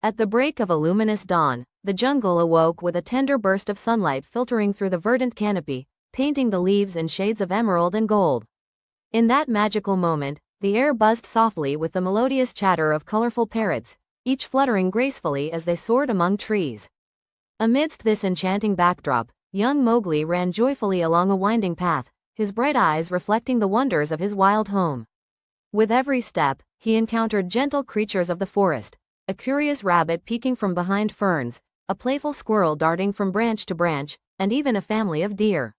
At the break of a luminous dawn, the jungle awoke with a tender burst of sunlight filtering through the verdant canopy, painting the leaves in shades of emerald and gold. In that magical moment, the air buzzed softly with the melodious chatter of colorful parrots, each fluttering gracefully as they soared among trees. Amidst this enchanting backdrop, young Mowgli ran joyfully along a winding path, his bright eyes reflecting the wonders of his wild home. With every step, he encountered gentle creatures of the forest, a curious rabbit peeking from behind ferns, a playful squirrel darting from branch to branch, and even a family of deer.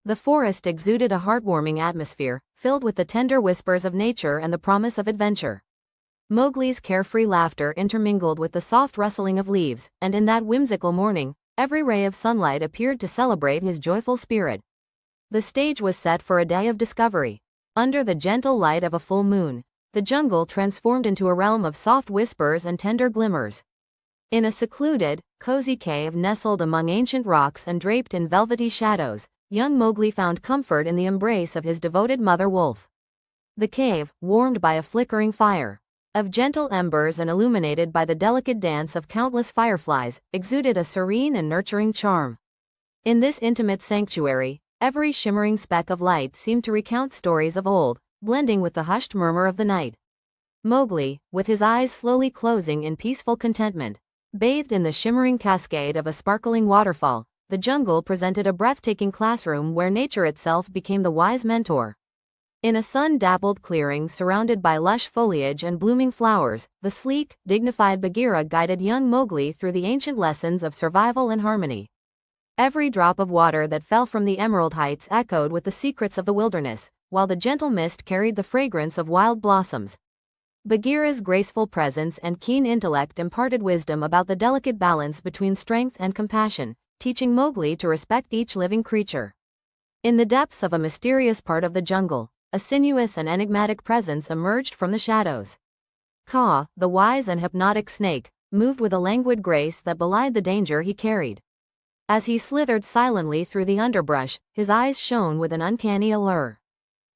The forest exuded a heartwarming atmosphere, filled with the tender whispers of nature and the promise of adventure. Mowgli's carefree laughter intermingled with the soft rustling of leaves, and in that whimsical morning, every ray of sunlight appeared to celebrate his joyful spirit. The stage was set for a day of discovery. Under the gentle light of a full moon, the jungle transformed into a realm of soft whispers and tender glimmers. In a secluded, cozy cave nestled among ancient rocks and draped in velvety shadows, young Mowgli found comfort in the embrace of his devoted mother wolf. The cave, warmed by a flickering fire of gentle embers and illuminated by the delicate dance of countless fireflies, exuded a serene and nurturing charm. In this intimate sanctuary, every shimmering speck of light seemed to recount stories of old, blending with the hushed murmur of the night. Mowgli, with his eyes slowly closing in peaceful contentment, bathed in the shimmering cascade of a sparkling waterfall, the jungle presented a breathtaking classroom where nature itself became the wise mentor. In a sun-dappled clearing surrounded by lush foliage and blooming flowers, the sleek, dignified Bagheera guided young Mowgli through the ancient lessons of survival and harmony. Every drop of water that fell from the emerald heights echoed with the secrets of the wilderness, while the gentle mist carried the fragrance of wild blossoms. Bagheera's graceful presence and keen intellect imparted wisdom about the delicate balance between strength and compassion, teaching Mowgli to respect each living creature. In the depths of a mysterious part of the jungle, a sinuous and enigmatic presence emerged from the shadows. Kaa, the wise and hypnotic snake, moved with a languid grace that belied the danger he carried. As he slithered silently through the underbrush, his eyes shone with an uncanny allure,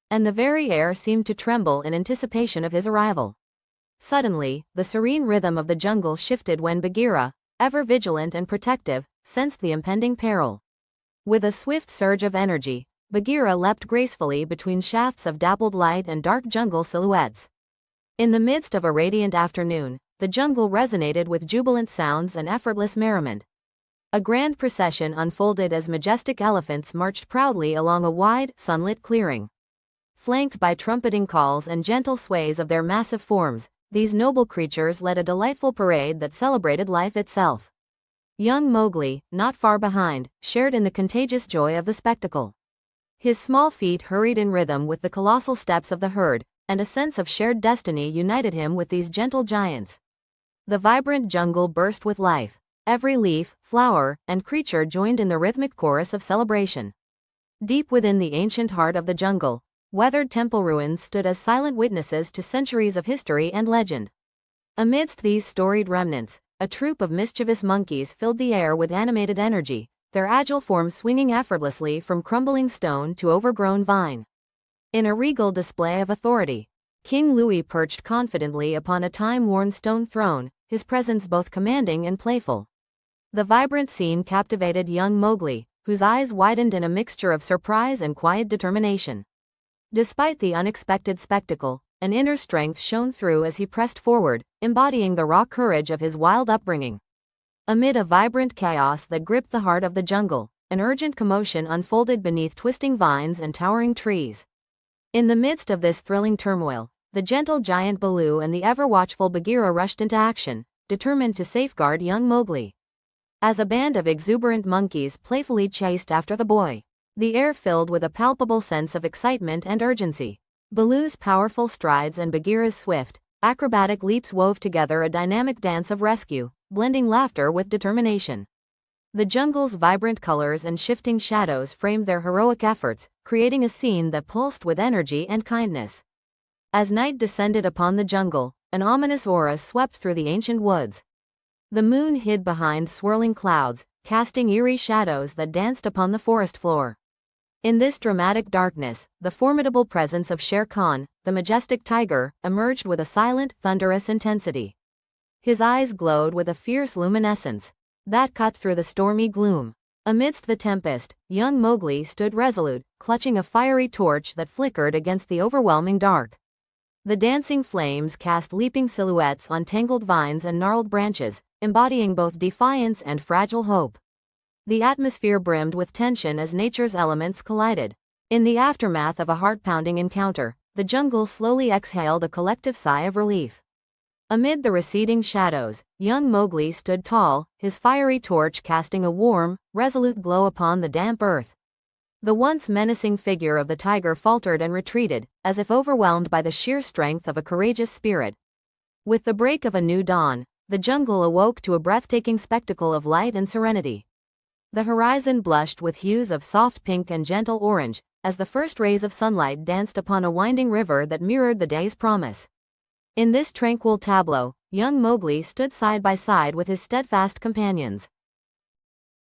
and the very air seemed to tremble in anticipation of his arrival. Suddenly, the serene rhythm of the jungle shifted when Bagheera, ever vigilant and protective, sensed the impending peril. With a swift surge of energy, Bagheera leapt gracefully between shafts of dappled light and dark jungle silhouettes. In the midst of a radiant afternoon, the jungle resonated with jubilant sounds and effortless merriment. A grand procession unfolded as majestic elephants marched proudly along a wide, sunlit clearing. Flanked by trumpeting calls and gentle sways of their massive forms, these noble creatures led a delightful parade that celebrated life itself. Young Mowgli, not far behind, shared in the contagious joy of the spectacle. His small feet hurried in rhythm with the colossal steps of the herd, and a sense of shared destiny united him with these gentle giants. The vibrant jungle burst with life. Every leaf, flower, and creature joined in the rhythmic chorus of celebration. Deep within the ancient heart of the jungle, weathered temple ruins stood as silent witnesses to centuries of history and legend. Amidst these storied remnants, a troop of mischievous monkeys filled the air with animated energy, their agile forms swinging effortlessly from crumbling stone to overgrown vine. In a regal display of authority, King Louie perched confidently upon a time-worn stone throne, his presence both commanding and playful. The vibrant scene captivated young Mowgli, whose eyes widened in a mixture of surprise and quiet determination. Despite the unexpected spectacle, an inner strength shone through as he pressed forward, embodying the raw courage of his wild upbringing. Amid a vibrant chaos that gripped the heart of the jungle, an urgent commotion unfolded beneath twisting vines and towering trees. In the midst of this thrilling turmoil, the gentle giant Baloo and the ever-watchful Bagheera rushed into action, determined to safeguard young Mowgli. As a band of exuberant monkeys playfully chased after the boy, the air filled with a palpable sense of excitement and urgency. Baloo's powerful strides and Bagheera's swift, acrobatic leaps wove together a dynamic dance of rescue, blending laughter with determination. The jungle's vibrant colors and shifting shadows framed their heroic efforts, creating a scene that pulsed with energy and kindness. As night descended upon the jungle, an ominous aura swept through the ancient woods. The moon hid behind swirling clouds, casting eerie shadows that danced upon the forest floor. In this dramatic darkness, the formidable presence of Shere Khan, the majestic tiger, emerged with a silent, thunderous intensity. His eyes glowed with a fierce luminescence that cut through the stormy gloom. Amidst the tempest, young Mowgli stood resolute, clutching a fiery torch that flickered against the overwhelming dark. The dancing flames cast leaping silhouettes on tangled vines and gnarled branches, embodying both defiance and fragile hope. The atmosphere brimmed with tension as nature's elements collided. In the aftermath of a heart-pounding encounter, the jungle slowly exhaled a collective sigh of relief. Amid the receding shadows, young Mowgli stood tall, his fiery torch casting a warm, resolute glow upon the damp earth. The once menacing figure of the tiger faltered and retreated, as if overwhelmed by the sheer strength of a courageous spirit. With the break of a new dawn, the jungle awoke to a breathtaking spectacle of light and serenity. The horizon blushed with hues of soft pink and gentle orange, as the first rays of sunlight danced upon a winding river that mirrored the day's promise. In this tranquil tableau, young Mowgli stood side by side with his steadfast companions.